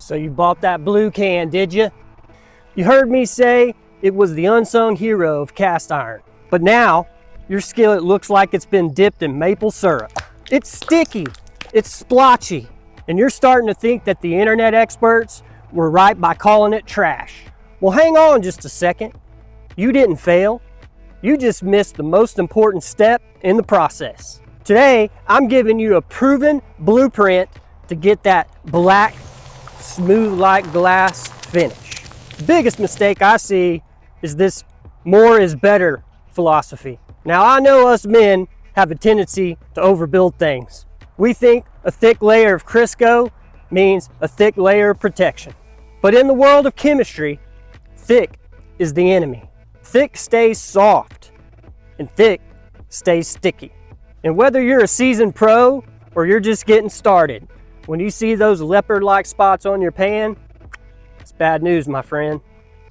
So you bought that blue can, did you? You heard me say it was the unsung hero of cast iron. But now, your skillet looks like it's been dipped in maple syrup. It's sticky, it's splotchy, and you're starting to think that the internet experts were right by calling it trash. Well, hang on just a second. You didn't fail. You just missed the most important step in the process. Today, I'm giving you a proven blueprint to get that black, smooth like glass finish. The biggest mistake I see is this more is better philosophy. Now, I know us men have a tendency to overbuild things. We think a thick layer of Crisco means a thick layer of protection. But in the world of chemistry, thick is the enemy. Thick stays soft, and thick stays sticky. And whether you're a seasoned pro or you're just getting started, when you see those leopard-like spots on your pan, it's bad news, my friend.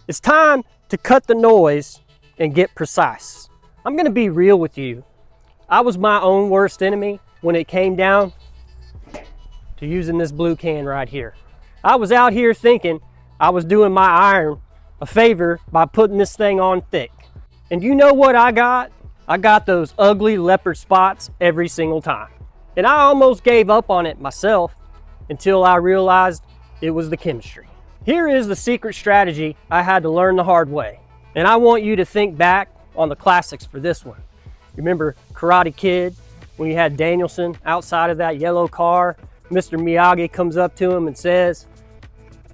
It's time to cut the noise and get precise. I'm gonna be real with you. I was my own worst enemy when it came down to using this blue can right here. I was out here thinking I was doing my iron a favor by putting this thing on thick. And you know what I got? I got those ugly leopard spots every single time. And I almost gave up on it myself until I realized it was the chemistry. Here is the secret strategy I had to learn the hard way. And I want you to think back on the classics for this one. Remember Karate Kid, when you had Danielson outside of that yellow car? Mr. Miyagi comes up to him and says,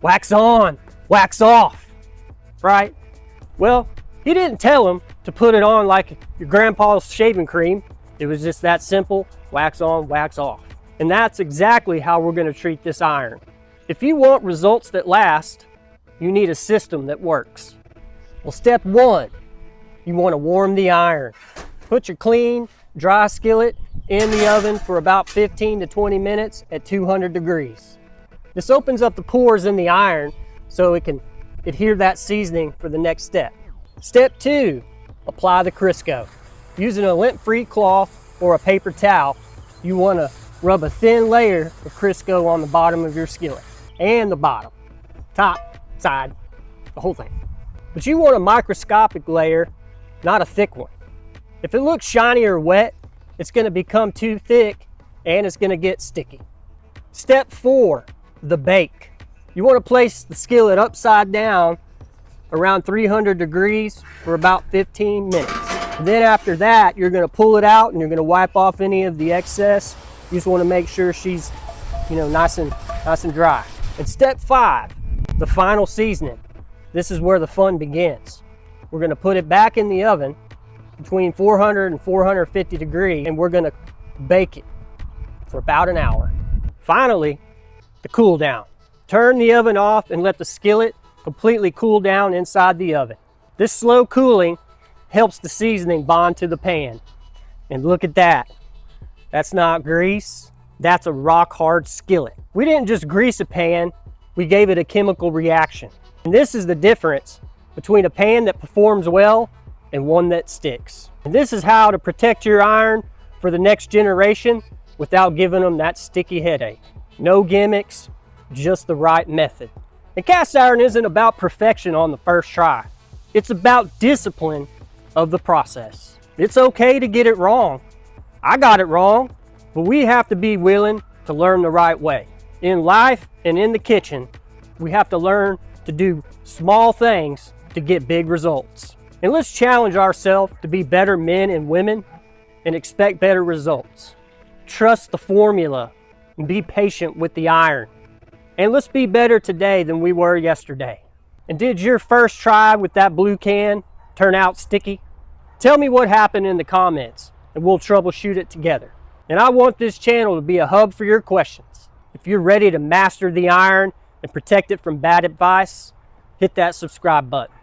"Wax on, wax off," right? Well, he didn't tell him to put it on like your grandpa's shaving cream. It was just that simple, wax on, wax off. And that's exactly how we're gonna treat this iron. If you want results that last, you need a system that works. Well, step one, you wanna warm the iron. Put your clean, dry skillet in the oven for about 15 to 20 minutes at 200 degrees. This opens up the pores in the iron so it can adhere that seasoning for the next step. Step two, apply the Crisco. Using a lint-free cloth or a paper towel, you want to rub a thin layer of Crisco on the bottom of your skillet and the bottom, top, side, the whole thing. But you want a microscopic layer, not a thick one. If it looks shiny or wet, it's going to become too thick and it's going to get sticky. Step four, the bake. You want to place the skillet upside down around 300 degrees for about 15 minutes. And then after that, you're going to pull it out and you're going to wipe off any of the excess. You just want to make sure she's, nice and dry. And step five, the final seasoning. This is where the fun begins. We're going to put it back in the oven between 400 and 450 degrees, and we're going to bake it for about an hour. Finally, the cool down. Turn the oven off and let the skillet completely cool down inside the oven. This slow cooling helps the seasoning bond to the pan. And look at that. That's not grease, that's a rock hard skillet. We didn't just grease a pan, we gave it a chemical reaction. And this is the difference between a pan that performs well and one that sticks. And this is how to protect your iron for the next generation without giving them that sticky headache. No gimmicks, just the right method. And cast iron isn't about perfection on the first try. It's about discipline of the process. It's okay to get it wrong. I got it wrong, but we have to be willing to learn the right way. In life and in the kitchen, we have to learn to do small things to get big results. And let's challenge ourselves to be better men and women and expect better results. Trust the formula and be patient with the iron. And let's be better today than we were yesterday. And did your first try with that blue can turn out sticky? Tell me what happened in the comments and we'll troubleshoot it together. And I want this channel to be a hub for your questions. If you're ready to master the iron and protect it from bad advice, hit that subscribe button.